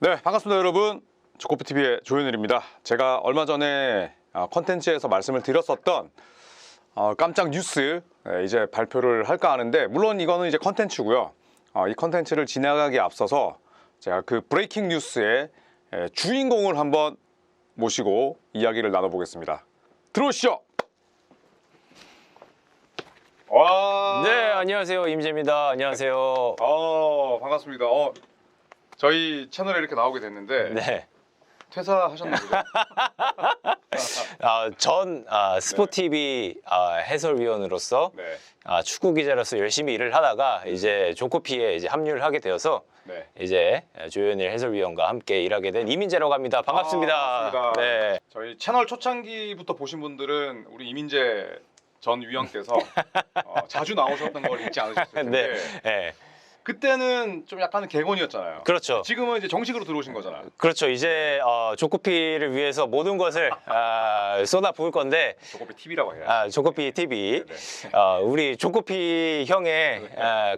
네, 반갑습니다 여러분. 조코피TV의 조현일입니다. 제가 얼마 전에 컨텐츠에서 말씀을 드렸었던 깜짝 뉴스 이제 발표를 할까 하는데, 물론 이거는 이제 컨텐츠고요. 이 컨텐츠를 진행하기에 앞서서 제가 그 브레이킹 뉴스의 주인공을 한번 모시고 이야기를 나눠보겠습니다. 들어오시죠. 와. 네, 안녕하세요. 임재입니다. 안녕하세요. 반갑습니다. 저희 채널에 이렇게 나오게 됐는데 네. 퇴사하셨나 보죠? 전 스포티비 해설위원으로서 네. 축구 기자로서 열심히 일을 하다가 이제 조코피에 이제 합류를 하게 되어서 네. 이제 조현일 해설위원과 함께 일하게 된 이민재라고 합니다. 반갑습니다. 반갑습니다. 네. 저희 채널 초창기부터 보신 분들은 우리 이민재 전 위원께서 자주 나오셨던 걸 잊지 않으셨을 텐데 네. 네. 그때는 좀 약간은 객원이었잖아요. 그렇죠. 지금은 이제 정식으로 들어오신 거잖아요. 그렇죠. 이제 조코피를 위해서 모든 것을 쏟아 부을 건데, 조코피 TV라고 해요. 조코피 TV. 네. 우리 조코피 형의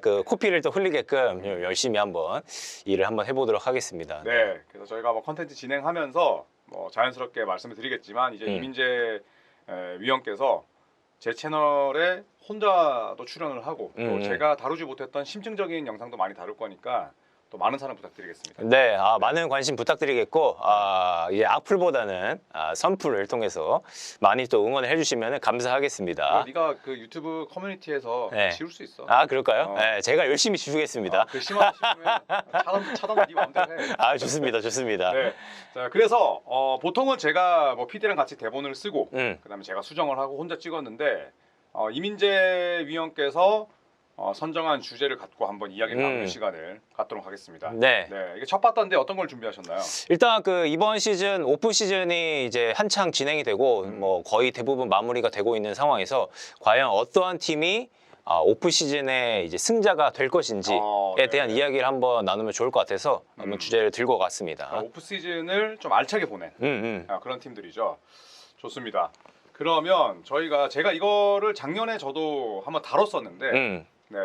그 코피를 또 흘리게끔 열심히 한번 일을 한번 해보도록 하겠습니다. 네. 그래서 저희가 뭐 컨텐츠 진행하면서 뭐 자연스럽게 말씀을 드리겠지만 이제 이민재 위원께서 제 채널에 혼자도 출연을 하고 또 제가 다루지 못했던 심층적인 영상도 많이 다룰 거니까 또 많은 사랑 부탁드리겠습니다. 네, 많은 관심 부탁드리겠고, 이제 악플보다는 선플을 통해서 많이 또 응원을 해주시면 감사하겠습니다. 네가 그 유튜브 커뮤니티에서 네. 지울 수 있어. 그럴까요? 네, 제가 열심히 지우겠습니다. 글씨만 쓰면 차단은 네 마음대로 해. 좋습니다, 좋습니다. 네. 자, 그래서 보통은 제가 뭐 PD랑 같이 대본을 쓰고 그다음에 제가 수정을 하고 혼자 찍었는데 이민재 위원께서 선정한 주제를 갖고 한번 이야기를 나누는 시간을 갖도록 하겠습니다. 네. 이게 첫 봤던데 어떤 걸 준비하셨나요? 일단 그 이번 시즌 오프 시즌이 이제 한창 진행이 되고 뭐 거의 대부분 마무리가 되고 있는 상황에서 과연 어떠한 팀이 오프 시즌의 이제 승자가 될 것인지에 대한 이야기를 한번 나누면 좋을 것 같아서 한번 주제를 들고 갔습니다. 오프 시즌을 좀 알차게 보낸 그런 팀들이죠. 좋습니다. 그러면 제가 이거를 작년에 저도 한번 다뤘었는데 네.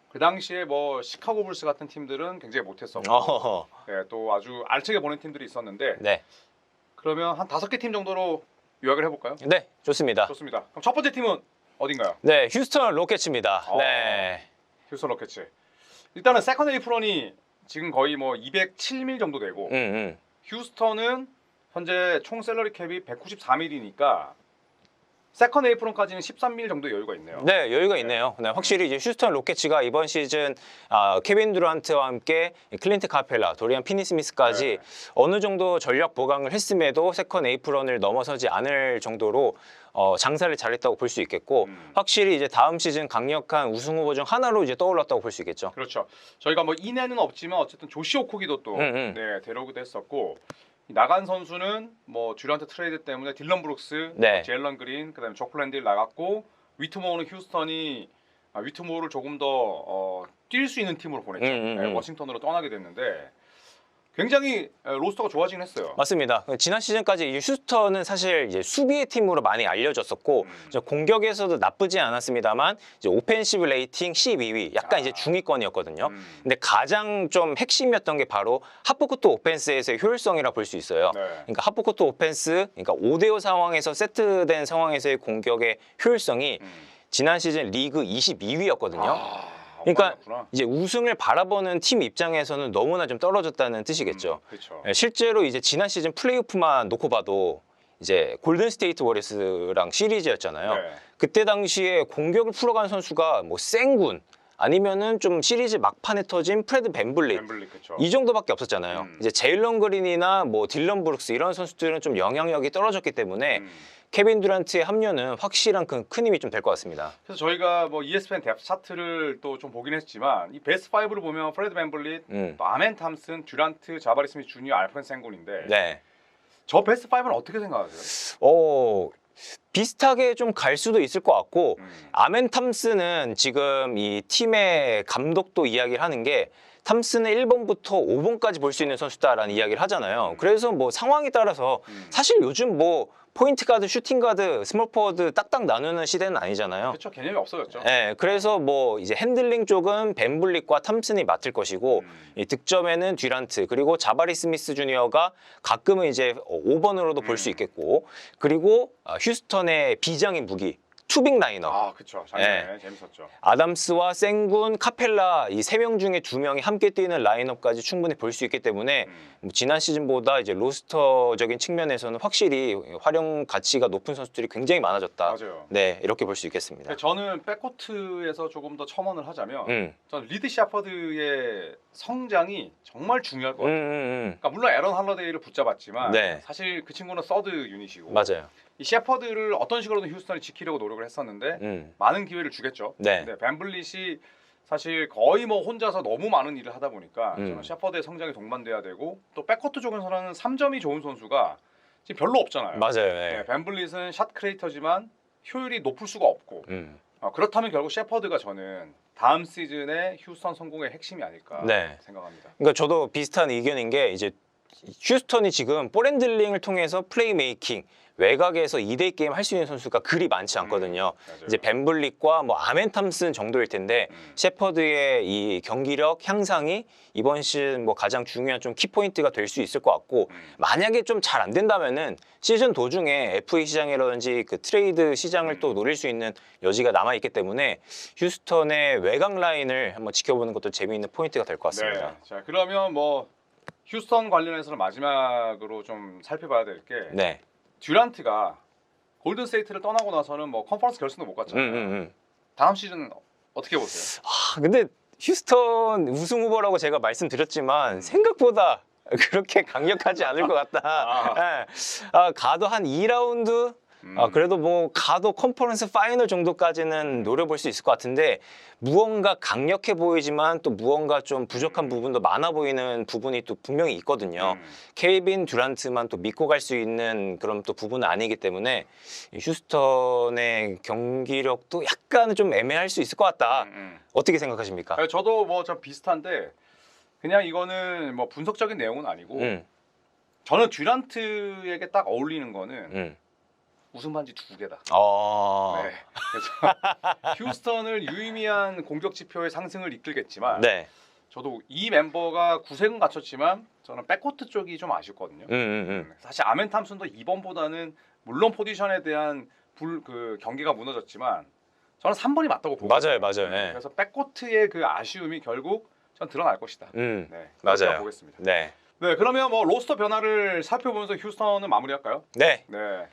그 당시에 뭐 시카고 불스 같은 팀들은 굉장히 못했었고 네, 또 아주 알차게 보낸 팀들이 있었는데 네. 그러면 한 5개 팀 정도로 요약을 해볼까요? 네, 좋습니다. 좋습니다. 그럼 첫 번째 팀은 어딘가요? 네, 휴스턴 로켓츠입니다. 네. 휴스턴 로켓츠. 일단은 세컨드 에이프런이 지금 거의 뭐 207밀 정도 되고 휴스턴은 현재 총 셀러리 캡이 194밀이니까 세컨드 에이프런까지는 13밀 정도 여유가 있네요. 네, 여유가 있네요. 네, 확실히 이제 휴스턴 로켓츠가 이번 시즌 케빈 두란트와 함께 클린트 카펠라, 도리안 피니스미스까지 어느 정도 전력 보강을 했음에도 세컨드 에이프런을 넘어서지 않을 정도로 장사를 잘했다고 볼 수 있겠고, 확실히 이제 다음 시즌 강력한 우승 후보 중 하나로 이제 떠올랐다고 볼 수 있겠죠. 그렇죠. 저희가 뭐 인해는 없지만 어쨌든 조시 오코기도 또 데려오기도 했었고, 나간 선수는 뭐 듀란트 트레이드 때문에 딜런 브룩스, 제일런 그린, 그다음에 조플랜딜 나갔고, 위트모어는 휴스턴이 위트모어를 조금 더 뛸 수 있는 팀으로 보냈죠. 워싱턴으로 떠나게 됐는데 굉장히 로스터가 좋아지긴 했어요. 맞습니다. 지난 시즌까지 이 휴스턴은 사실 이제 수비의 팀으로 많이 알려졌었고 이제 공격에서도 나쁘지 않았습니다만 이제 오펜시브 레이팅 12위, 약간 이제 중위권이었거든요. 근데 가장 좀 핵심이었던 게 바로 하프코트 오펜스에서의 효율성이라 볼 수 있어요. 그러니까 하프코트 오펜스, 그러니까 5대5 상황에서 세트된 상황에서의 공격의 효율성이 지난 시즌 리그 22위였거든요. 그러니까 이제 우승을 바라보는 팀 입장에서는 너무나 좀 떨어졌다는 뜻이겠죠. 그렇죠. 실제로 이제 지난 시즌 플레이오프만 놓고 봐도 이제 골든 스테이트 워리어스랑 시리즈였잖아요. 그때 당시에 공격을 풀어간 선수가 뭐 생군 아니면은 좀 시리즈 막판에 터진 프레드 밴블릿 이 정도밖에 없었잖아요. 이제 제일런 그린이나 뭐 딜런 브룩스 이런 선수들은 좀 영향력이 떨어졌기 때문에 케빈 두란트의 합류는 확실한 큰 힘이 좀 될 것 같습니다. 그래서 저희가 뭐 ESPN 뎁스 차트를 또 좀 보긴 했지만 이 베스트 5를 보면 프레드 밴블릿, 또 아멘 탐슨, 듀란트, 자바리 스미스 주니어, 알프렌 생곤인데 저 베스트 5는 어떻게 생각하세요? 비슷하게 좀 갈 수도 있을 것 같고 아멘 탐슨은 지금 이 팀의 감독도 이야기를 하는 게 탐슨은 1번부터 5번까지 볼 수 있는 선수다라는 이야기를 하잖아요. 그래서 뭐 상황에 따라서 사실 요즘 뭐 포인트 가드, 슈팅 가드, 스몰 포워드 딱딱 나누는 시대는 아니잖아요. 그렇죠. 개념이 없어졌죠. 네, 그래서 뭐 이제 핸들링 쪽은 벤 블릭과 탐슨이 맡을 것이고 이 득점에는 듀란트 그리고 자바리 스미스 주니어가 가끔은 이제 5번으로도 볼 수 있겠고 그리고 휴스턴의 비장의 무기 투빅 라인업 아, 그렇죠. 작년에 재밌었죠. 아담스와 생군, 카펠라 이 세 명 중에 2명이 함께 뛰는 라인업까지 충분히 볼 수 있기 때문에 뭐 지난 시즌보다 이제 로스터적인 측면에서는 확실히 활용 가치가 높은 선수들이 굉장히 많아졌다. 맞아요. 네, 이렇게 볼 수 있겠습니다. 저는 백코트에서 조금 더 첨언을 하자면 음. 저는 리드 샤퍼드의 성장이 정말 중요할 것 같아요. 그러니까 물론 에런 할러데이를 붙잡았지만 네. 사실 그 친구는 서드 유닛이고 맞아요. 이 셰퍼드를 어떤 식으로든 휴스턴이 지키려고 노력을 했었는데 많은 기회를 주겠죠. 네. 근데 벤 블릿이 사실 거의 뭐 혼자서 너무 많은 일을 하다 보니까 음. 저는 셰퍼드의 성장이 동반돼야 되고 또 백코트 쪽에서는 3점이 좋은 선수가 지금 별로 없잖아요. 맞아요. 네, 네. 벤 블릿은 샷 크리에이터지만 효율이 높을 수가 없고 그렇다면 결국 셰퍼드가 저는 다음 시즌의 휴스턴 성공의 핵심이 아닐까 네. 생각합니다. 그러니까 저도 비슷한 의견인 게 이제 휴스턴이 지금 볼 핸들링을 통해서 플레이 메이킹 외곽에서 2대2 게임 할 수 있는 선수가 그리 많지 않거든요. 맞아요. 이제 벤 블릭과 뭐 아멘 탐슨 정도일 텐데 셰퍼드의 이 경기력 향상이 이번 시즌 뭐 가장 중요한 좀 키포인트가 될 수 있을 것 같고 만약에 좀 잘 안 된다면은 시즌 도중에 FA 시장이라든지 그 트레이드 시장을 또 노릴 수 있는 여지가 남아 있기 때문에 휴스턴의 외곽 라인을 한번 지켜보는 것도 재미있는 포인트가 될 것 같습니다. 네. 자, 그러면 뭐 휴스턴 관련해서는 마지막으로 좀 살펴봐야 될 게 네. 듀란트가 골든 스테이트를 떠나고 나서는 뭐 컨퍼런스 결승도 못 갔잖아요. 다음 시즌 어떻게 보세요? 근데 휴스턴 우승 후보라고 제가 말씀드렸지만 생각보다 그렇게 강력하지 않을 것 같다. 예. 가도 한 2라운드 그래도 뭐 가도 컨퍼런스 파이널 정도까지는 노려볼 수 있을 것 같은데 무언가 강력해 보이지만 또 무언가 좀 부족한 부분도 많아 보이는 부분이 또 분명히 있거든요. 케이빈 듀란트만 또 믿고 갈 수 있는 그런 또 부분은 아니기 때문에 이 휴스턴의 경기력도 약간은 좀 애매할 수 있을 것 같다. 어떻게 생각하십니까? 저도 뭐 좀 비슷한데 그냥 이거는 뭐 분석적인 내용은 아니고 저는 듀란트에게 딱 어울리는 거는 우승 반지 2개다. 네. 그래서 휴스턴을 유의미한 공격 지표의 상승을 이끌겠지만 네. 저도 이 멤버가 구색은 갖췄지만 저는 백코트 쪽이 좀 아쉽거든요. 사실 아멘 탐슨도 2번보다는 물론 포지션에 대한 그 경기가 무너졌지만 저는 3번이 맞다고 보거든요. 맞아요. 네. 그래서 백코트의 그 아쉬움이 결국 전 드러날 것이다. 네, 맞아요. 보겠습니다. 네. 네, 그러면 뭐 로스터 변화를 살펴보면서 휴스턴은 마무리할까요? 네. 네.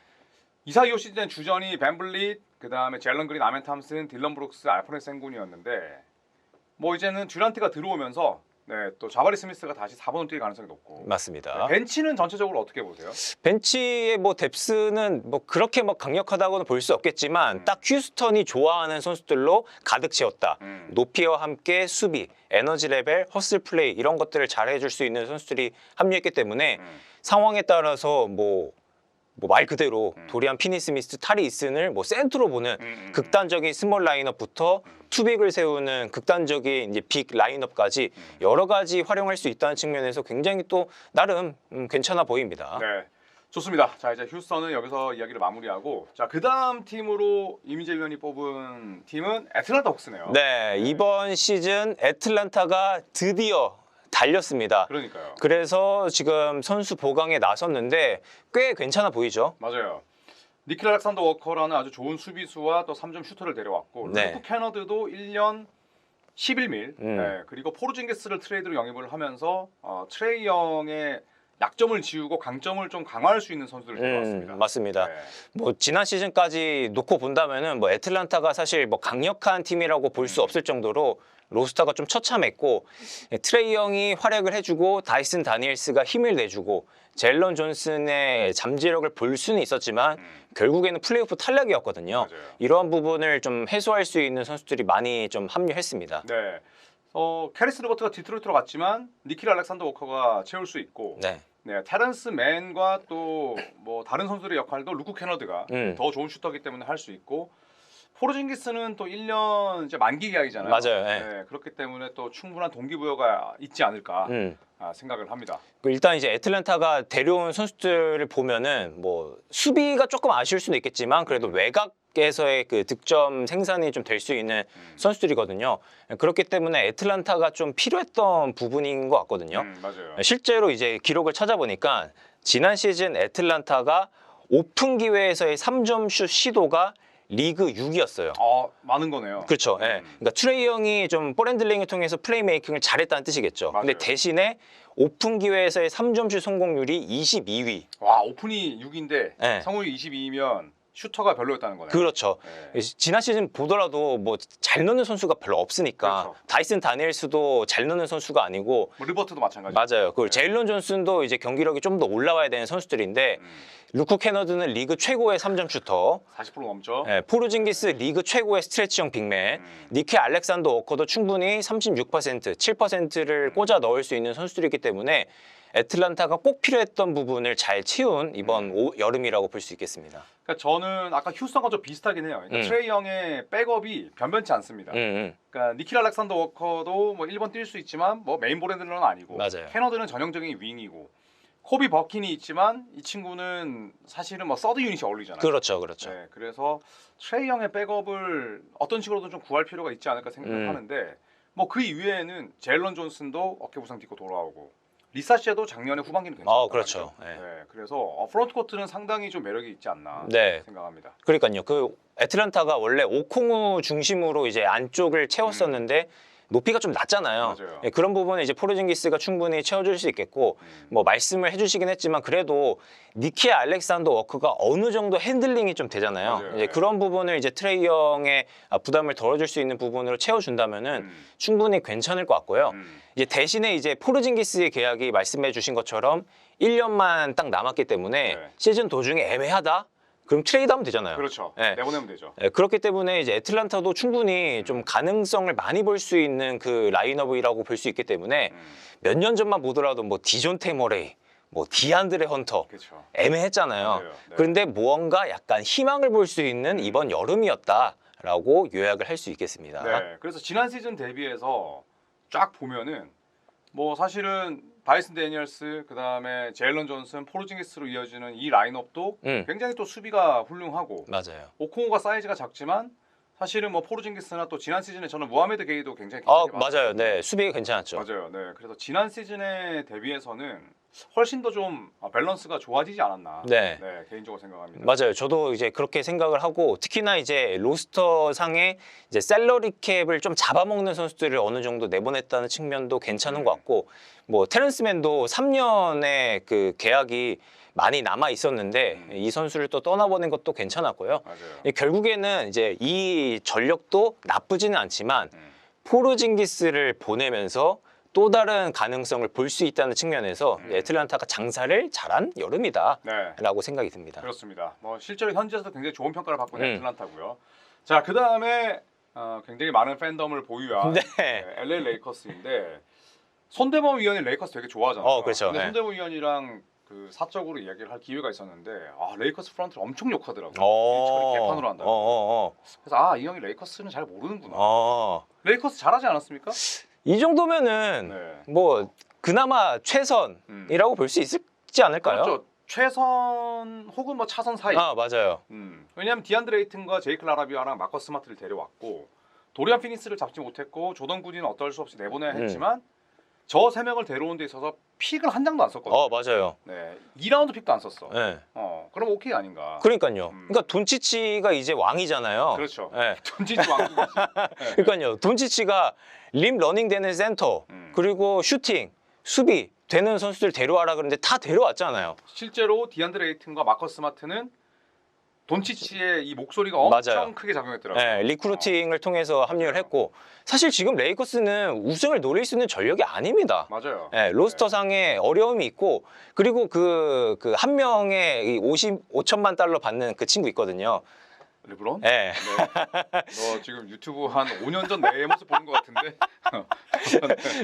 이사이오 시즌 주전이 벤 블릿, 그 다음에 젤런 그린, 아멘 탐슨, 딜런 브룩스, 알프레드 생군이었는데 뭐 이제는 듀란트가 들어오면서 네, 또 자바리 스미스가 다시 4번으로 뛸 가능성이 높고 맞습니다. 네, 벤치는 전체적으로 어떻게 보세요? 벤치의 뭐 뎁스는 뭐 그렇게 뭐 강력하다고는 볼 수 없겠지만 딱 휴스턴이 좋아하는 선수들로 가득 채웠다. 높이와 함께 수비, 에너지 레벨, 허슬 플레이 이런 것들을 잘 해줄 수 있는 선수들이 합류했기 때문에 상황에 따라서 뭐 말 그대로 도리안 피니스미스, 타리 이슨을 뭐 센터로 보는 극단적인 스몰 라인업부터 투빅을 세우는 극단적인 이제 빅 라인업까지 여러 가지 활용할 수 있다는 측면에서 굉장히 또 나름 괜찮아 보입니다. 네, 좋습니다. 자, 이제 휴스턴은 여기서 이야기를 마무리하고 자, 그 다음 팀으로 이민재 위원이 뽑은 팀은 애틀랜타 호크스네요. 네, 이번 시즌 애틀랜타가 드디어 달렸습니다. 그러니까요. 그래서 지금 선수 보강에 나섰는데 꽤 괜찮아 보이죠? 맞아요. 니킬 알렉산더 워커라는 아주 좋은 수비수와 또 3점 슈터를 데려왔고 네. 루크 캐너드도 1년 11밀 네, 그리고 포르징기스를 트레이드로 영입을 하면서 트레이 영의 약점을 지우고 강점을 좀 강화할 수 있는 선수들을 데려왔습니다. 맞습니다. 네. 뭐 지난 시즌까지 놓고 본다면은 뭐 애틀랜타가 사실 뭐 강력한 팀이라고 볼 수 없을 정도로 로스터가 좀 처참했고 트레이 영이 활약을 해주고 다이슨 다니엘스가 힘을 내주고 젤런 존슨의 잠재력을 볼 수는 있었지만 결국에는 플레이오프 탈락이었거든요. 맞아요. 이러한 부분을 좀 해소할 수 있는 선수들이 많이 좀 합류했습니다. 네. 캐리스 로버트가 디트로이트로 갔지만 니킬 알렉산더 워커가 채울 수 있고 네. 네, 테런스 맨과 또 뭐 다른 선수들의 역할도 루크 캐너드가 더 좋은 슈터이기 때문에 할 수 있고 포르징기스는 또 1년 이제 만기 계약이잖아요. 맞아요. 예. 네, 그렇기 때문에 또 충분한 동기부여가 있지 않을까 음. 생각을 합니다. 일단 이제 애틀랜타가 데려온 선수들을 보면은 뭐 수비가 조금 아쉬울 수는 있겠지만 그래도 외곽에서의 그 득점 생산이 좀 될 수 있는 선수들이거든요. 그렇기 때문에 애틀랜타가 좀 필요했던 부분인 것 같거든요. 맞아요. 실제로 이제 기록을 찾아보니까 지난 시즌 애틀랜타가 오픈 기회에서의 3점 슛 시도가 리그 6위였어요. 많은 거네요. 그렇죠. 예. 그러니까 트레이 형이 좀 볼핸들링을 통해서 플레이메이킹을 잘했다는 뜻이겠죠. 맞아요. 근데 대신에 오픈 기회에서의 3점슛 성공률이 22위. 와, 오픈이 6인데 네. 성공률이 22이면 슈터가 별로였다는 거네요. 그렇죠. 네. 지난 시즌 보더라도 뭐 잘 넣는 선수가 별로 없으니까 그렇죠. 다이슨 다니엘스도 잘 넣는 선수가 아니고 뭐 리버트도 마찬가지. 맞아요. 그리고 네. 제일런 존슨도 이제 경기력이 좀 더 올라와야 되는 선수들인데 루크 캐너드는 리그 최고의 3점 슈터, 40% 넘죠. 포르징기스 리그 최고의 스트레치형 빅맨, 니케 알렉산더 워커도 충분히 36%, 7%를 꽂아 넣을 수 있는 선수들이기 때문에 애틀란타가 꼭 필요했던 부분을 잘 채운 이번 여름이라고 볼 수 있겠습니다. 그러니까 저는 아까 휴스턴과 좀 비슷하긴 해요. 그러니까 트레이 형의 백업이 변변치 않습니다. 그러니까 니킬 알렉산더 워커도 뭐 1번 뛸 수 있지만 뭐 메인 볼핸들러는 아니고, 맞아요. 캐너드는 전형적인 윙이고, 코비 버킨이 있지만 이 친구는 사실은 뭐 서드 유닛이 어울리잖아요. 그렇죠, 그렇죠. 네, 그래서 트레이 형의 백업을 어떤 식으로든 좀 구할 필요가 있지 않을까 생각을 하는데, 뭐 그 이외에는 제일런 존슨도 어깨 부상 딛고 돌아오고, 리사시아도 작년에 후반기는 괜찮았단 그렇죠. 말이죠. 네. 네, 그래서 프론트 코트는 상당히 좀 매력이 있지 않나 네. 생각합니다. 그러니까요. 그 애틀란타가 원래 오콩우 중심으로 이제 안쪽을 채웠었는데 높이가 좀 낮잖아요. 맞아요. 예, 그런 부분은 이제 포르징기스가 충분히 채워줄 수 있겠고 뭐 말씀을 해주시긴 했지만 그래도 니키 알렉산더 워크가 어느 정도 핸들링이 좀 되잖아요. 맞아요. 이제 네. 그런 부분을 이제 트레이 형의 부담을 덜어줄 수 있는 부분으로 채워준다면은 충분히 괜찮을 것 같고요. 이제 대신에 이제 포르징기스의 계약이 말씀해주신 것처럼 1년만 딱 남았기 때문에 네. 시즌 도중에 애매하다. 그럼 트레이드하면 되잖아요. 그렇죠. 네. 내보내면 되죠. 그렇기 때문에 이제 애틀란타도 충분히 좀 가능성을 많이 볼 수 있는 그 라인업이라고 볼 수 있기 때문에 몇 년 전만 보더라도 뭐 디존테 머레이, 뭐 디안드레 헌터 그렇죠. 애매했잖아요. 맞아요. 네. 그런데 무언가 약간 희망을 볼 수 있는 이번 여름이었다라고 요약을 할 수 있겠습니다. 네, 그래서 지난 시즌 대비해서 쫙 보면은 뭐 사실은 바이슨 데니얼스, 그다음에 제일런 존슨, 포르징기스로 이어지는 이 라인업도 굉장히 또 수비가 훌륭하고, 맞아요. 오콩호가 사이즈가 작지만 사실은 뭐 포르징기스나 또 지난 시즌에 저는 무하메드 게이도 굉장히 맞아요. 네, 수비가 괜찮았죠. 맞아요. 네, 그래서 지난 시즌에 대비해서는 훨씬 더 좀 밸런스가 좋아지지 않았나. 네. 개인적으로 생각합니다. 맞아요. 저도 이제 그렇게 생각을 하고 특히나 이제 로스터 상에 이제 셀러리 캡을 좀 잡아먹는 선수들을 어느 정도 내보냈다는 측면도 괜찮은 것 같고, 뭐 테런스맨도 3년의 그 계약이 많이 남아 있었는데 이 선수를 또 떠나보낸 것도 괜찮았고요. 맞아요. 결국에는 이제 이 전력도 나쁘지는 않지만 포르징기스를 보내면서 또 다른 가능성을 볼 수 있다는 측면에서 애틀란타가 장사를 잘한 여름이다라고 생각이 듭니다. 그렇습니다. 뭐 실제로 현지에서도 굉장히 좋은 평가를 받고 있는 애틀란타고요. 자, 그 다음에 굉장히 많은 팬덤을 보유한 LA 레이커스인데, 손대범 위원이 레이커스 되게 좋아하잖아요. 그렇죠. 근데 네. 손대범 위원이랑 그 사적으로 이야기를 할 기회가 있었는데, 레이커스 프런트를 엄청 욕하더라고요. 일처리 개판으로 한다고. 그래서 이 형이 레이커스는 잘 모르는구나. 레이커스 잘하지 않았습니까? 이 정도면은 뭐 그나마 최선이라고 볼 수 있지 않을까요? 그렇죠. 최선 혹은 뭐 차선 사이. 맞아요. 왜냐하면 디안드레 이튼과 제이크 라라비아랑 마커스 스마트를 데려왔고, 도리안 피니스를 잡지 못했고, 조던 구디는 어쩔 수 없이 내보내야 했지만 저 세 명을 데려온 데 있어서 픽을 한 장도 안 썼거든요. 맞아요. 네, 2라운드 픽도 안 썼어. 네. 그럼 오케이 아닌가? 그러니까요. 그러니까 돈치치가 이제 왕이잖아요. 그렇죠. 네. 돈치치 왕이지. 그러니까요. 돈치치가 림 러닝 되는 센터, 그리고 슈팅, 수비 되는 선수들 데려와라 그러는데 다 데려왔잖아요. 실제로 디안드레 이튼과 마커스 스마트는 돈치치의 이 목소리가 엄청 맞아요. 크게 작용했더라고요. 네, 리크루팅을 통해서 합류를 했고, 사실 지금 레이커스는 우승을 노릴 수 있는 전력이 아닙니다. 맞아요. 네, 로스터상에 어려움이 있고, 그리고 그 한 명의 55천만 달러 받는 그 친구 있거든요. 르브론? 네. 너 지금 유튜브 한 5년 전 내 모습 보는 것 같은데.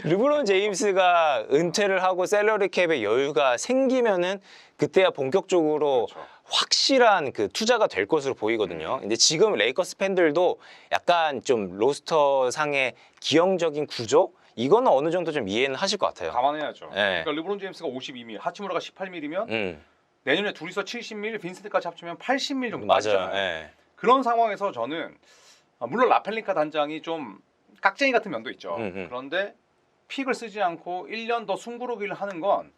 르브론 제임스가 은퇴를 하고 셀러리 캡의 여유가 생기면은 그때야 본격적으로 그렇죠. 확실한 그 투자가 될 것으로 보이거든요. 근데 지금 레이커스 팬들도 약간 좀 로스터 상의 기형적인 구조 이거는 어느 정도 좀 이해는 하실 것 같아요. 감안해야죠. 네. 그러니까 르브론 제임스가 52mm, 하치무라가 18mm면 음, 내년에 둘이서 70mm, 빈센트까지 합치면 80mm 정도 맞아요. 빠지잖아요. 예. 그런 상황에서 저는 물론 라펠린카 단장이 좀 깍쟁이 같은 면도 있죠. 그런데 픽을 쓰지 않고 1년 더 숨고르기를 하는 건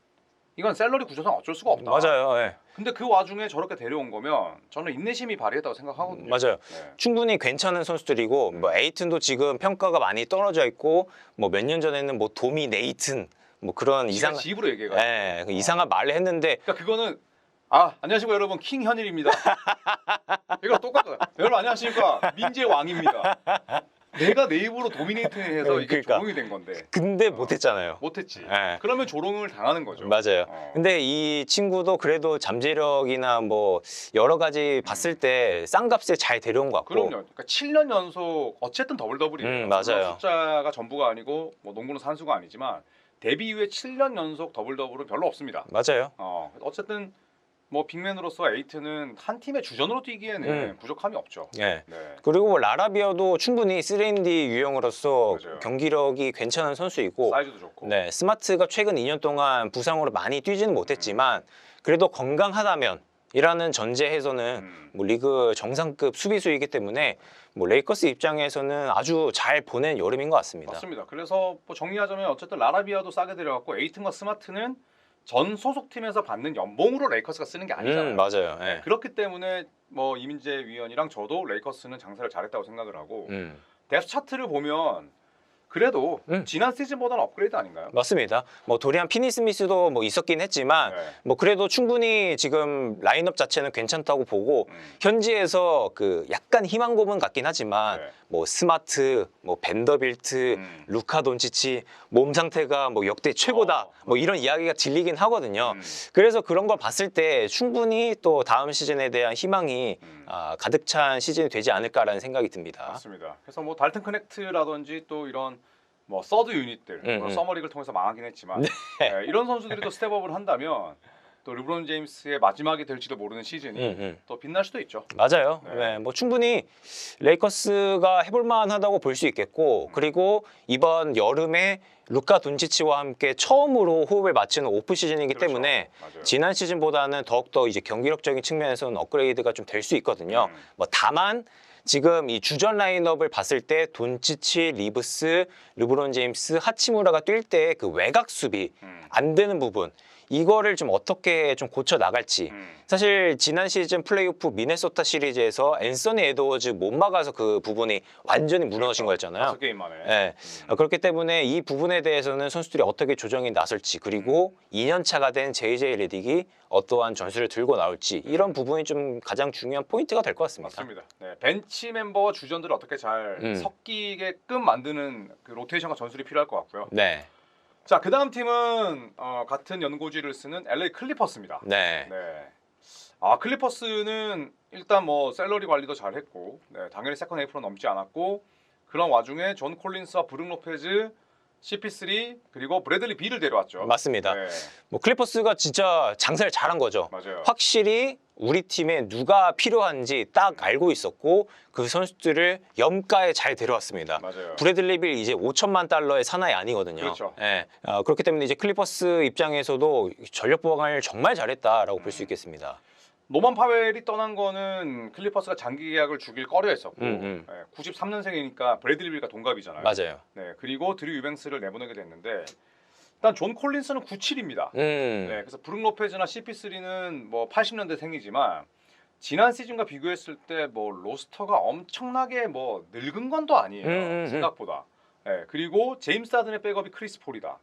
이건 샐러리 구조상 어쩔 수가 없다. 맞아요. 예. 근데 그 와중에 저렇게 데려온 거면 저는 인내심이 발휘했다고 생각하거든요. 맞아요. 네. 충분히 괜찮은 선수들이고 뭐 에이튼도 지금 평가가 많이 떨어져 있고 뭐 몇 년 전에는 뭐 도미 네이튼 뭐 그런 이상 이상 집으로 얘기해가. 예, 그 이상한 말을 했는데 그러니까 그거는 안녕하십니까 여러분 킹현일입니다. 이거 똑같아요. 여러분 안녕하십니까 민재 왕입니다. 내가 내 입으로 도미네이트해서 이게 그러니까. 조롱이 된 건데 근데 못했잖아요. 못했지. 예. 그러면 조롱을 당하는 거죠. 맞아요. 어. 근데 이 친구도 그래도 잠재력이나 뭐 여러 가지 봤을 때 싼값에 잘 데려온 것 같고. 그럼요. 그러니까 7년 연속 어쨌든 더블 더블이에요. 맞아요. 숫자가 전부가 아니고 뭐 농구는 산수가 아니지만 데뷔 이후에 7년 연속 더블 더블은 별로 없습니다. 맞아요. 어쨌든 뭐 빅맨으로서 에이트는 한 팀의 주전으로 뛰기에는 부족함이 없죠. 예. 네. 그리고 뭐 라라비아도 충분히 3&D 유형으로서 맞아요. 경기력이 괜찮은 선수이고 사이즈도 좋고. 네, 스마트가 최근 2년 동안 부상으로 많이 뛰지는 못했지만 그래도 건강하다면 이라는 전제에서는 뭐 리그 정상급 수비수이기 때문에 뭐 레이커스 입장에서는 아주 잘 보낸 여름인 것 같습니다. 맞습니다. 그래서 뭐 정리하자면 어쨌든 라라비아도 싸게 데려갔고 에이튼과 스마트는 전 소속팀에서 받는 연봉으로 레이커스가 쓰는 게 아니잖아요. 맞아요. 예. 그렇기 때문에 뭐 이민재 위원이랑 저도 레이커스는 장사를 잘했다고 생각을 하고 음. 데스 차트를 보면 그래도 지난 시즌보다는 업그레이드 아닌가요? 맞습니다. 뭐 도리안 피니스미스도 뭐 있었긴 했지만 네. 뭐 그래도 충분히 지금 라인업 자체는 괜찮다고 보고 현지에서 그 약간 희망 고문 같긴 하지만 네. 뭐 스마트, 뭐 벤더빌트, 루카 돈치치 몸 상태가 뭐 역대 최고다 뭐 이런 이야기가 들리긴 하거든요. 그래서 그런 걸 봤을 때 충분히 또 다음 시즌에 대한 희망이 가득 찬 시즌이 되지 않을까라는 생각이 듭니다. 맞습니다. 그래서 뭐 달튼 커넥트라든지 또 이런 뭐 서드 유닛들 뭐 서머리그를 통해서 망하긴 했지만 이런 선수들이 또 스텝업을 한다면 또 르브론 제임스의 마지막이 될지도 모르는 시즌이 또 빛날 수도 있죠. 맞아요. 네. 네, 뭐 충분히 레이커스가 해볼 만하다고 볼 수 있겠고 그리고 이번 여름에 루카 돈치치와 함께 처음으로 호흡을 맞추는 오프 시즌이기 그렇죠. 때문에 맞아요. 지난 시즌보다는 더욱더 이제 경기력적인 측면에서는 업그레이드가 좀 될 수 있거든요. 뭐 다만 지금 이 주전 라인업을 봤을 때 돈치치, 리브스, 르브론 제임스, 하치무라가 뛸 때 그 외곽 수비 안 되는 부분 이거를 좀 어떻게 좀 고쳐 나갈지 사실 지난 시즌 플레이오프 미네소타 시리즈에서 앤서니 에드워즈 못 막아서 그 부분이 완전히 무너진 거였잖아요. 5게임 만에. 네. 그렇기 때문에 이 부분에 대해서는 선수들이 어떻게 조정이 나설지 그리고 2년 차가 된 JJ 레딕이 어떠한 전술을 들고 나올지 이런 부분이 좀 가장 중요한 포인트가 될 것 같습니다. 맞습니다. 네, 벤치 멤버와 주전들을 어떻게 잘 섞이게끔 만드는 그 로테이션과 전술이 필요할 것 같고요. 네. 자, 그 다음 팀은 같은 연고지를 쓰는 LA 클리퍼스입니다. 네. 네. 클리퍼스는 일단 뭐 샐러리 관리도 잘했고, 당연히 세컨 에이프로 넘지 않았고, 그런 와중에 존 콜린스와 브룩 로페즈, CP3 그리고 브래들리 비를 데려왔죠. 맞습니다. 네. 뭐 클리퍼스가 진짜 장사를 잘한 거죠. 맞아요. 확실히 우리 팀에 누가 필요한지 딱 알고 있었고 그 선수들을 염가에 잘 데려왔습니다. 맞아요. 브래들리 빌 이제 5천만 달러의 사나이 아니거든요. 그렇죠. 예. 그렇기 때문에 이제 클리퍼스 입장에서도 전력 보강을 정말 잘했다라고 볼 수 있겠습니다. 노만 파웰이 떠난 거는 클리퍼스가 장기 계약을 주길 꺼려했었고 93년생이니까 브래들리 빌과 동갑이잖아요. 맞아요. 네, 그리고 드류 유뱅스를 내보내게 됐는데 일단 존 콜린스는 97입니다. 네, 그래서 브룩 로페즈나 CP3는 뭐 80년대 생이지만 지난 시즌과 비교했을 때 뭐 로스터가 엄청나게 뭐 늙은 건 또 아니에요. 생각보다. 네, 그리고 제임스 하든의 백업이 크리스 폴이다.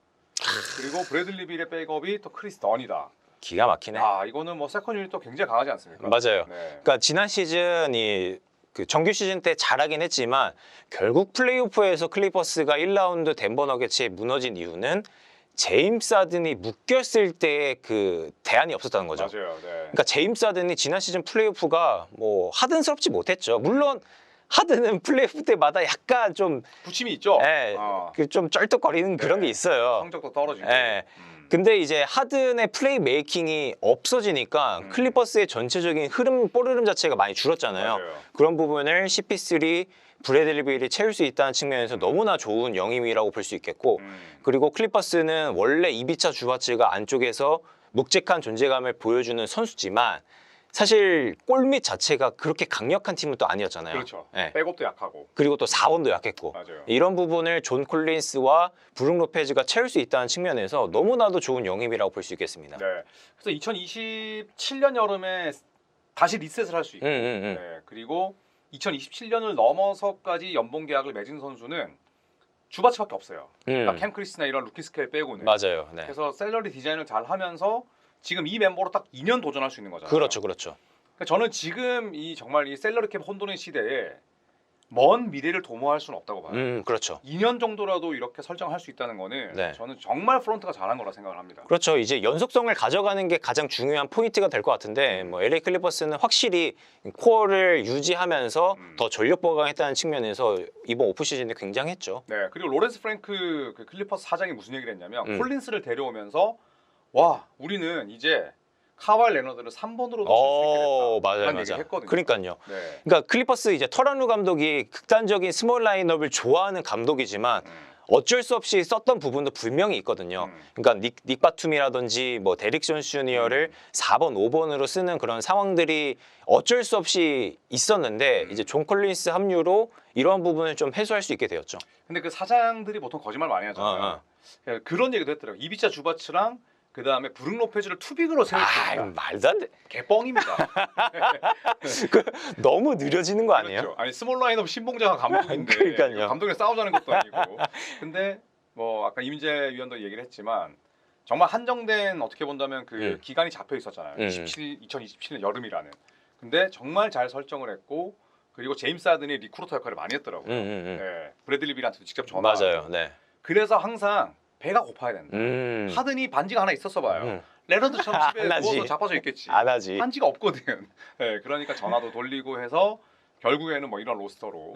그리고 브래들리 빌의 백업이 또 크리스 던이다. 기가 막히네. 이거는 뭐 세컨 유닛도 굉장히 강하지 않습니까? 맞아요. 네. 그러니까 지난 시즌이 그 정규 시즌 때 잘하긴 했지만 결국 플레이오프에서 클리퍼스가 1라운드 덴버 너겟이 무너진 이유는 제임스 하든이 묶였을 때의 그 대안이 없었다는 거죠. 맞아요. 네. 그러니까 제임스 하든이 지난 시즌 플레이오프가 뭐 하든스럽지 못했죠. 물론 하든은 플레이오프 때마다 약간 좀 부침이 있죠. 좀 쩔뚝거리는 그런 게 있어요. 성적도 떨어지고. 예. 근데 이제 하든의 플레이 메이킹이 없어지니까 클리퍼스의 전체적인 볼 흐름 자체가 많이 줄었잖아요. 맞아요. 그런 부분을 CP3 브래들리 빌이 채울 수 있다는 측면에서 너무나 좋은 영입이라고 볼 수 있겠고, 그리고 클리퍼스는 원래 이비차 주바츠가 안쪽에서 묵직한 존재감을 보여주는 선수지만 사실 골밑 자체가 그렇게 강력한 팀은 또 아니었잖아요. 그렇죠. 네. 백업도 약하고. 그리고 또 4번도 약했고, 맞아요. 이런 부분을 존 콜린스와 브룩 로페즈가 채울 수 있다는 측면에서 너무나도 좋은 영입이라고 볼 수 있겠습니다. 네. 그래서 2027년 여름에 다시 리셋을 할 수 있고, 네. 그리고 2027년을 넘어서까지 연봉 계약을 맺은 선수는 주바츠밖에 없어요. 그러니까 캠 크리스나 이런 루키 스케일 빼고는. 맞아요. 네. 그래서 셀러리 디자인을 잘 하면서 지금 이 멤버로 딱 2년 도전할 수 있는 거잖아요. 그렇죠, 그렇죠. 그러니까 저는 지금 이 정말 이 셀러리 캡 혼돈의 시대에 먼 미래를 도모할 수는 없다고 봐요. 그렇죠. 2년 정도라도 이렇게 설정할 수 있다는 거는 네. 저는 정말 프론트가 잘한 거라 생각을 합니다. 그렇죠. 이제 연속성을 가져가는 게 가장 중요한 포인트가 될 것 같은데, 뭐 LA 클리퍼스는 확실히 코어를 유지하면서 더 전력 보강했다는 측면에서 이번 오프 시즌에 굉장했죠. 네. 그리고 로렌스 프랭크 그 클리퍼스 사장이 무슨 얘기를 했냐면 콜린스를 데려오면서 와 우리는 이제 카와이 레너드를 3번으로도 쓸 수 있게 됐다. 맞아요, 라는 맞아요. 얘기를 했거든요. 그러니까요. 네. 그러니까 클리퍼스 이제 터란루 감독이 극단적인 스몰 라인업을 좋아하는 감독이지만 어쩔 수 없이 썼던 부분도 분명히 있거든요. 그러니까 닉 바툼이라든지 뭐 데릭 존스 주니어를 4번, 5번으로 쓰는 그런 상황들이 어쩔 수 없이 있었는데 이제 존 콜린스 합류로 이러한 부분을 좀 해소할 수 있게 되었죠. 근데 그 사장들이 보통 거짓말 많이 하잖아요. 그런 얘기도 했더라고요. 이비차 주바츠랑 그 다음에 브룩 로페즈를 투빅으로 세울 수 있다. 말도 안 돼. 개뻥입니다. 너무 느려지는 거 아니에요? 그렇죠. 아니 스몰 라인업 신봉자가 감독인데 그러니까요. 감독이랑 싸우자는 것도 아니고. 근데 뭐 아까 이민재 위원도 얘기를 했지만 정말 한정된 어떻게 본다면 그 기간이 잡혀 있었잖아요. 2027년 여름이라는. 근데 정말 잘 설정을 했고 그리고 제임스 하든이 리크루터 역할을 많이 했더라고요. 네. 브래들리 빌한테도 직접 전화하고. 맞아요. 네. 그래서 항상 배가 고파야 된다. 하든이 반지가 하나 있었어 봐요. 레너드처럼 집에 안 하지. 누워서 자빠져 있겠지. 안 하지. 반지가 없거든. 네, 그러니까 전화도 돌리고 해서 결국에는 뭐 이런 로스터로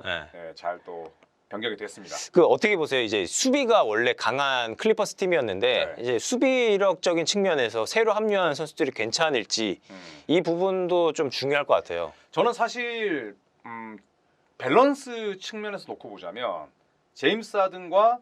잘 또 변경이 됐습니다. 그 어떻게 보세요? 이제 수비가 원래 강한 클리퍼스 팀이었는데 이제 수비력적인 측면에서 새로 합류한 선수들이 괜찮을지 이 부분도 좀 중요할 것 같아요. 저는 사실 밸런스 측면에서 놓고 보자면 제임스 하든과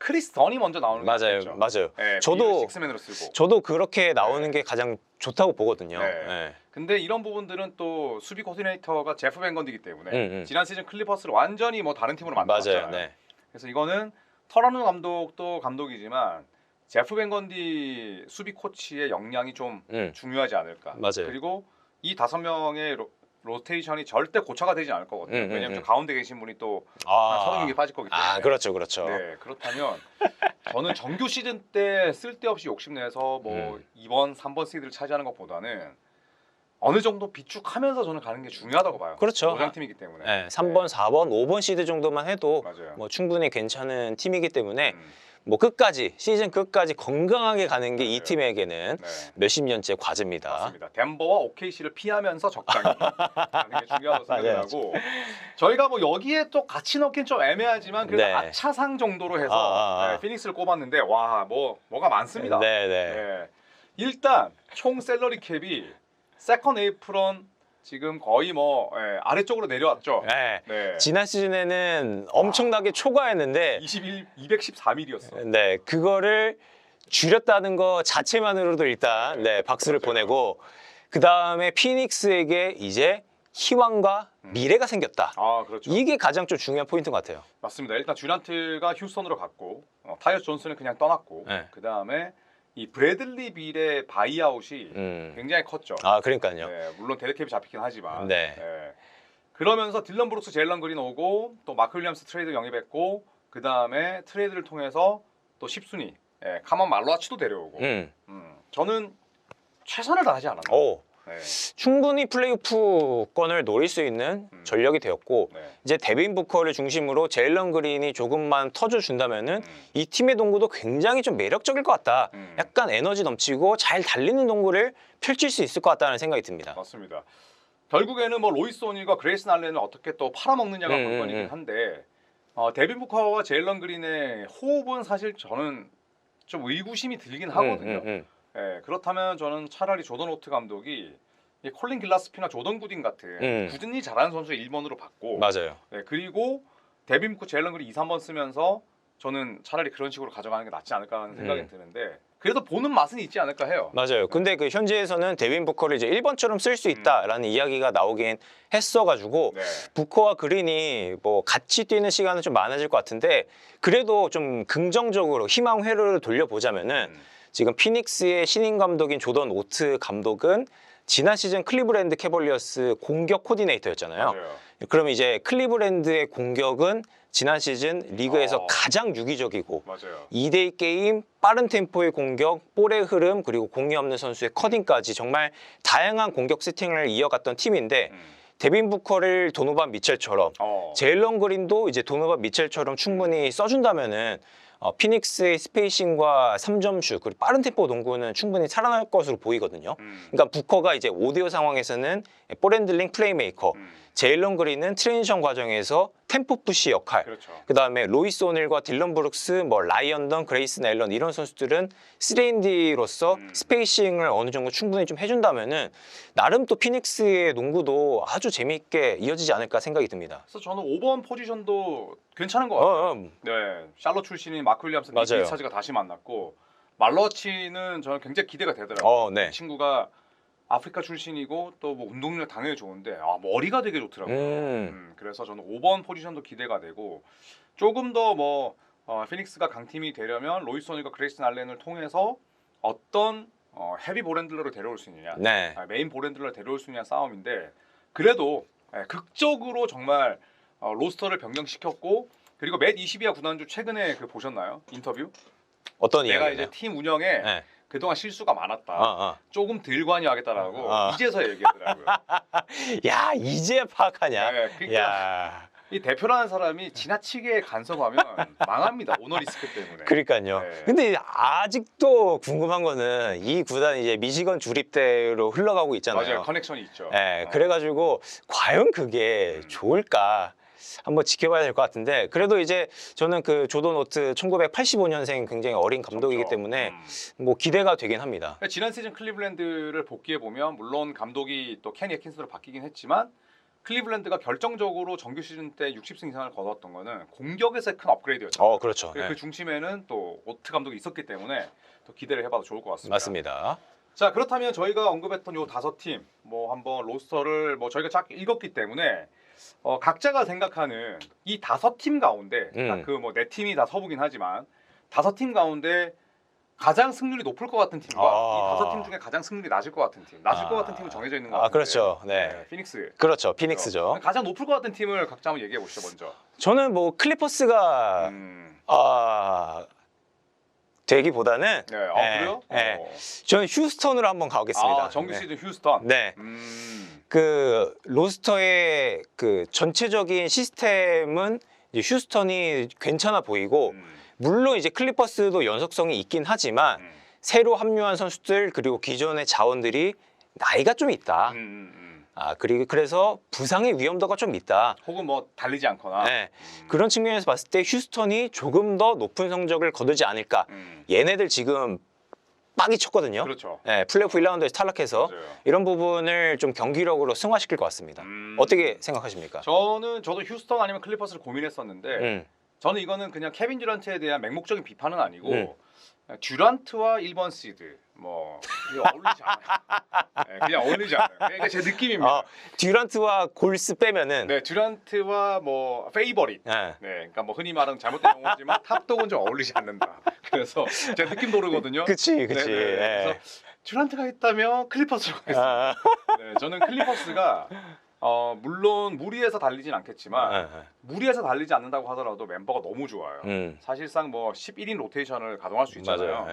크리스 던이 먼저 나오는 게 맞아요, 낫겠죠. 맞아요. 네, 저도 식스맨으로 쓰고. 저도 그렇게 나오는 게 가장 좋다고 보거든요. 네. 네. 근데 이런 부분들은 또 수비 코디네이터가 제프 밴 건디기 때문에 지난 시즌 클리퍼스를 완전히 뭐 다른 팀으로 만들었잖아요. 맞아요. 네. 그래서 이거는 터라누 감독도 감독이지만 제프 밴 건디 수비 코치의 역량이 좀 중요하지 않을까. 맞아요. 그리고 이 5명의 로테이션이 절대 고차가 되지 않을 거거든요. 왜냐하면 저 가운데 계신 분이 또 30명이 빠질 거기 때문에. 그렇죠, 그렇죠. 네, 그렇다면 저는 정규 시즌 때 쓸데없이 욕심내서 뭐 2번, 3번 시드를 차지하는 것보다는 어느 정도 비축하면서 저는 가는 게 중요하다고 봐요. 그렇죠. 노장팀이기 때문에. 네, 3번, 4번, 5번 시드 정도만 해도 맞아요. 뭐 충분히 괜찮은 팀이기 때문에 뭐 끝까지 시즌 끝까지 건강하게 가는 게 이 팀에게는 몇십 년째 과제입니다. 맞습니다. 덴버와 OKC를 피하면서 적당히 가는 게 중요하다고 생각하고 저희가 뭐 여기에 또 같이 넣긴 좀 애매하지만 그래도 네. 아차상 정도로 해서 피닉스를 꼽았는데 와 뭐가 많습니다. 네. 일단 총 셀러리 캡이 세컨 에이프런 지금 거의 뭐 아래쪽으로 내려왔죠. 네. 지난 시즌에는 엄청나게 초과했는데 213일이었어. 네, 그거를 줄였다는 거 자체만으로도 일단 박수를 보내고 그 다음에 피닉스에게 이제 희망과 미래가 생겼다. 그렇죠. 이게 가장 좀 중요한 포인트인 것 같아요. 맞습니다. 일단 듀란트가 휴스턴으로 갔고 타이어스 존슨은 그냥 떠났고 그 다음에 이 브래들리 빌의 바이아웃이 굉장히 컸죠. 그러니까요. 네, 물론 데드캡이 잡히긴 하지만. 네. 그러면서 딜런 브룩스, 제일런 그린 오고 또 마크 윌리엄스 트레이드 영입했고 그 다음에 트레이드를 통해서 또 10순위 카먼 말로아치도 데려오고. 저는 최선을 다하지 않았나. 충분히 플레이오프권을 노릴 수 있는 전력이 되었고 이제 데빈 부커를 중심으로 제일런 그린이 조금만 터져준다면은 이 팀의 동구도 굉장히 좀 매력적일 것 같다. 약간 에너지 넘치고 잘 달리는 동구를 펼칠 수 있을 것 같다는 생각이 듭니다. 맞습니다. 결국에는 뭐 로이스 오닐과 그레이슨 알렌을 어떻게 또 팔아먹느냐가 관건이긴 한데 데빈 부커와 제일런 그린의 호흡은 사실 저는 좀 의구심이 들긴 하거든요. 예, 그렇다면 저는 차라리 조던 오트 감독이 이 콜린 길라스피나 조던 구딘 같은 꾸준히 잘하는 선수 1번으로 받고 맞아요. 예, 그리고 데빈 부커, 제일런 그린 2, 3번 쓰면서 저는 차라리 그런 식으로 가져가는 게 낫지 않을까 하는 생각이 드는데 그래도 보는 맛은 있지 않을까 해요. 맞아요. 근데 그 현지에서는 데빈 부커를 이제 1번처럼 쓸 수 있다라는 이야기가 나오긴 했어가지고 네. 부커와 그린이 뭐 같이 뛰는 시간은 좀 많아질 것 같은데 그래도 좀 긍정적으로 희망 회로를 돌려보자면은 지금 피닉스의 신인 감독인 조던 오트 감독은 지난 시즌 클리브랜드 캐벌리어스 공격 코디네이터였잖아요. 맞아요. 그러면 이제 클리브랜드의 공격은 지난 시즌 리그에서 가장 유기적이고 맞아요. 2대2 게임, 빠른 템포의 공격, 볼의 흐름, 그리고 공이 없는 선수의 커딩까지 정말 다양한 공격 세팅을 이어갔던 팀인데 데빈 부커를 도노반 미첼처럼 제일런 그린도 이제 도노반 미첼처럼 충분히 써준다면은 피닉스의 스페이싱과 3점슛 그리고 빠른 템포 농구는 충분히 살아날 것으로 보이거든요. 그러니까 부커가 이제 5대5 상황에서는 볼 핸들링 플레이메이커, 제일런 그린은 트랜지션 과정에서 템포 푸시 역할. 그렇죠. 그다음에 로이스 오닐과 딜런 브룩스, 뭐 라이언 던, 그레이슨 앨런 이런 선수들은 3&D로서 스페이싱을 어느 정도 충분히 좀 해준다면은 나름 또 피닉스의 농구도 아주 재미있게 이어지지 않을까 생각이 듭니다. 그래서 저는 5번 포지션도 괜찮은 것 같아요. 네, 샬럿 출신인 마크 윌리엄슨, 니키 맞아요. 리차즈가 다시 만났고 말러치는 저는 굉장히 기대가 되더라고요. 네. 이 친구가 아프리카 출신이고 또 뭐 운동력 당연히 좋은데 머리가 되게 좋더라고요. 그래서 저는 5번 포지션도 기대가 되고 조금 더 뭐 피닉스가 강팀이 되려면 로이스 오닐과 그레이슨 알렌을 통해서 어떤 헤비 볼핸들러를 데려올 수 있느냐, 네. 메인 볼핸들러를 데려올 수 있느냐 싸움인데 그래도 극적으로 정말 로스터를 변경시켰고 그리고 맷 22야 구단주 최근에 그 보셨나요? 인터뷰? 어떤 내가 이야기예요? 이제 팀 운영에 네. 그동안 실수가 많았다. 조금 덜 관여하겠다라고 이제서 얘기하더라고요. 야 이제 파악하냐? 네, 그러니까 야. 이 대표라는 사람이 지나치게 간섭하면 망합니다. 오너리스크 때문에. 그러니까요. 네. 근데 아직도 궁금한 거는 이 구단이 이제 미시건 주립대로 흘러가고 있잖아요. 맞아요. 커넥션이 있죠. 네, 그래가지고 과연 그게 좋을까? 한번 지켜봐야 될 것 같은데 그래도 이제 저는 그 조던 오트 1985년생 굉장히 어린 감독이기 때문에 뭐 기대가 되긴 합니다. 지난 시즌 클리블랜드를 복귀해 보면 물론 감독이 또 케니 애킨스로 바뀌긴 했지만 클리블랜드가 결정적으로 정규 시즌 때 60승 이상을 거뒀던 거는 공격에서의 큰 업그레이드였죠. 그렇죠. 그 중심에는 또 오트 감독이 있었기 때문에 또 기대를 해봐도 좋을 것 같습니다. 맞습니다. 자, 그렇다면 저희가 언급했던 요 5팀 뭐 한번 로스터를 뭐 저희가 쫙 읽었기 때문에 각자가 생각하는 이 5팀 가운데 그 뭐 4팀이 다 서부긴 하지만 5팀 가운데 가장 승률이 높을 것 같은 팀과 이 5팀 중에 가장 승률이 낮을 것 같은 팀, 낮을 것 같은 팀은 정해져 있는 것 같은데. 그렇죠. 네. 피닉스. 그렇죠. 피닉스죠. 가장 높을 것 같은 팀을 각자 한번 얘기해 보시죠, 먼저. 저는 뭐 클리퍼스가 되기보다는 그래요? 저는 휴스턴으로 한번 가보겠습니다. 정규 시즌 휴스턴. 네. 그 로스터의 그 전체적인 시스템은 이제 휴스턴이 괜찮아 보이고 물론 이제 클리퍼스도 연속성이 있긴 하지만 새로 합류한 선수들 그리고 기존의 자원들이 나이가 좀 있다. 그래서 부상의 위험도가 좀 있다. 혹은 뭐 달리지 않거나. 그런 측면에서 봤을 때 휴스턴이 조금 더 높은 성적을 거두지 않을까. 얘네들 지금 빡이 쳤거든요. 그렇죠. 플레이오프 1라운드에서 탈락해서 맞아요. 이런 부분을 좀 경기력으로 승화시킬 것 같습니다. 어떻게 생각하십니까? 저도 휴스턴 아니면 클리퍼스를 고민했었는데 저는 이거는 그냥 케빈 듀란트에 대한 맹목적인 비판은 아니고 듀란트와 1번 시드 뭐 이게 어울리지 않아요. 그냥 어울리지 않아요. 그러니까 제 느낌입니다. 듀란트와 골스 빼면은 듀란트와 뭐 페이버릿. 그러니까 뭐 흔히 말하는 잘못된 용어지만 탑독은 좀 어울리지 않는다. 그래서 제 느낌 도르거든요. 그치. 그래서 듀란트가 있다면 클리퍼스로 가겠습니다. 저는 클리퍼스가 물론 무리해서 달리진 않겠지만 무리해서 달리지 않는다고 하더라도 멤버가 너무 좋아요. 사실상 뭐 11인 로테이션을 가동할 수 있잖아요.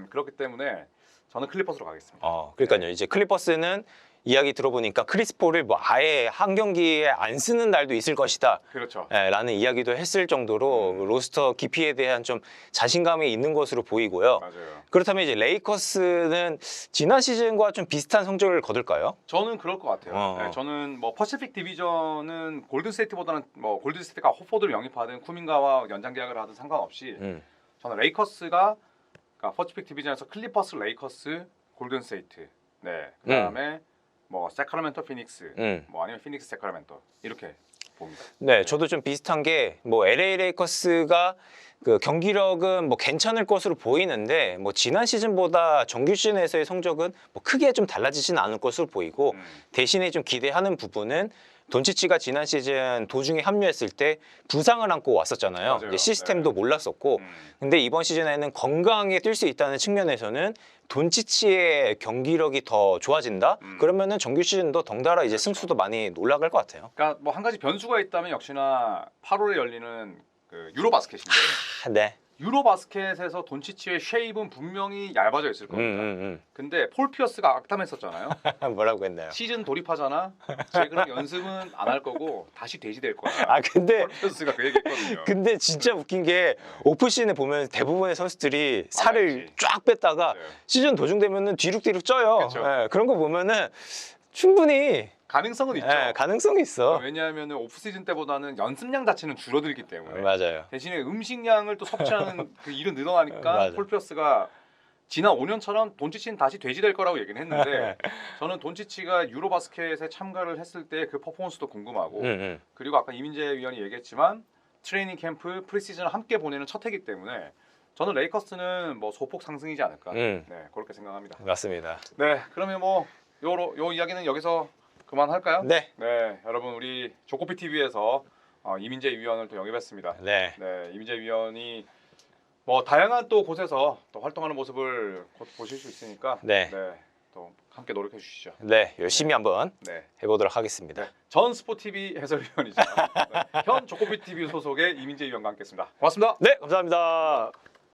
그렇기 때문에 저는 클리퍼스로 가겠습니다. 그러니까요. 이제 클리퍼스는 이야기 들어보니까 크리스 폴을 뭐 아예 한 경기에 안 쓰는 날도 있을 것이다. 그렇죠. 라는 이야기도 했을 정도로 로스터 깊이에 대한 좀 자신감이 있는 것으로 보이고요. 맞아요. 그렇다면 이제 레이커스는 지난 시즌과 좀 비슷한 성적을 거둘까요? 저는 그럴 것 같아요. 저는 뭐 퍼시픽 디비전은 골든스테이트보다는 뭐 골든스테이트가 호포드를 영입하든 쿠민가와 연장 계약을 하든 상관없이 저는 레이커스가 그러니까 퍼시픽 디비전에서 클리퍼스, 레이커스, 골든 스테이트, 네, 그다음에 뭐 세크라멘토, 피닉스, 뭐 아니면 피닉스, 세크라멘토 이렇게 봅니다. 네, 저도 좀 비슷한 게 뭐 LA 레이커스가 그 경기력은 뭐 괜찮을 것으로 보이는데 뭐 지난 시즌보다 정규 시즌에서의 성적은 뭐 크게 좀 달라지지는 않을 것으로 보이고 대신에 좀 기대하는 부분은 돈치치가 지난 시즌 도중에 합류했을 때 부상을 안고 왔었잖아요. 맞아요. 이제 시스템도 몰랐었고 근데 이번 시즌에는 건강하게 뛸 수 있다는 측면에서는 돈치치의 경기력이 더 좋아진다? 그러면은 정규 시즌도 덩달아 이제 승수도 많이 올라갈 것 같아요. 그러니까 뭐 한 가지 변수가 있다면 역시나 8월에 열리는 그 유로바스켓인데 네. 유로바스켓에서 돈치치의 쉐입은 분명히 얇아져 있을 겁니다. 근데 폴 피어스가 악담했었잖아요. 뭐라고 했나요? 시즌 돌입하잖아. 쟤 그럼 연습은 안 할 거고 다시 돼지될 거야. 아 근데 폴 피어스가 그 얘기했거든요. 근데 진짜 웃긴 게 오프시즌에 보면 대부분의 선수들이 살을 알지. 쫙 뺐다가 맞아요. 시즌 도중 되면은 뒤룩뒤룩 쪄요. 그쵸. 예, 그런 거 보면은 충분히 가능성은 있죠. 가능성이 있어. 왜냐하면 오프 시즌 때보다는 연습량 자체는 줄어들기 때문에 맞아요. 대신에 음식량을 또 섭취하는 그 일은 늘어나니까 맞아. 폴 피어스가 지난 5년처럼 돈치치는 다시 돼지될 거라고 얘기는 했는데 저는 돈치치가 유로바스켓에 참가를 했을 때 그 퍼포먼스도 궁금하고 그리고 아까 이민재 위원이 얘기했지만 트레이닝 캠프 프리시즌을 함께 보내는 첫 해이기 때문에 저는 레이커스는 뭐 소폭 상승이지 않을까 네, 그렇게 생각합니다. 맞습니다. 네, 그러면 뭐 요 이야기는 여기서 그만할까요? 네. 네, 여러분 우리 조코피 TV에서 이민재 위원을 또 영입했습니다. 네. 네, 이민재 위원이 뭐 다양한 또 곳에서 또 활동하는 모습을 곧 보실 수 있으니까 네. 또 함께 노력해 주시죠. 네, 열심히 한번 네, 해보도록 하겠습니다. 전 스포 TV 해설위원이자 현 조코피 TV 소속의 이민재 위원과 함께했습니다. 고맙습니다. 네, 감사합니다.